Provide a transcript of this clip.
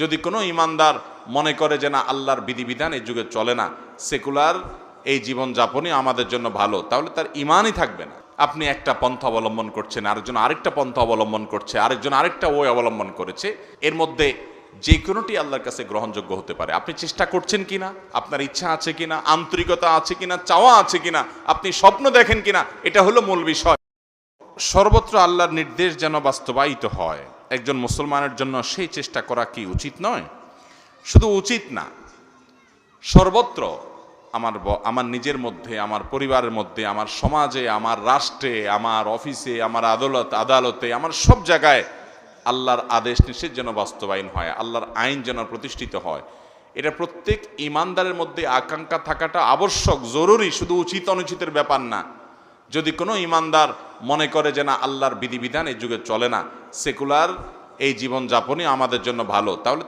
যদি কোনো ইমানদার মনে করে যে না আল্লাহর বিধিবিধান এই যুগে চলে না, সেকুলার এই জীবন যাপনই আমাদের জন্য ভালো, তাহলে তার ইমানই থাকবে না। আপনি একটা পন্থা অবলম্বন করছেন, আরেকজন আরেকটা পন্থা অবলম্বন করছে, আরেকজন আরেকটা ওয়ে অবলম্বন করেছে, এর মধ্যে যে কোনোটি আল্লাহর কাছে গ্রহণযোগ্য হতে পারে। আপনি চেষ্টা করছেন কিনা, আপনার ইচ্ছা আছে কিনা, আন্তরিকতা আছে কিনা, চাওয়া আছে কিনা, আপনি স্বপ্ন দেখেন কিনা, এটা হলো মূল বিষয়। সর্বত্র আল্লাহর নির্দেশ যেন বাস্তবায়িত হয়, একজন মুসলমানের জন্য সেই চেষ্টা করা কি উচিত নয়? শুধু উচিত না, সর্বত্র আমার নিজের মধ্যে, আমার পরিবারের মধ্যে, আমার সমাজে, আমার রাষ্ট্রে, আমার অফিসে, আমার আদালতে, আমার সব জায়গায় আল্লাহর আদেশ নিষেধ যেন বাস্তবায়ন হয়, আল্লাহর আইন যেন প্রতিষ্ঠিত হয়। এটা প্রত্যেক ইমানদারের মধ্যে আকাঙ্ক্ষা থাকাটা আবশ্যক, জরুরি, শুধু উচিত অনুচিতের ব্যাপার না। যদি কোনো ইমানদার মনে করে যে না আল্লাহর বিধিবিধান এই যুগে চলে না, সেকুলার এই জীবন যাপনই আমাদের জন্য ভালো, তাহলে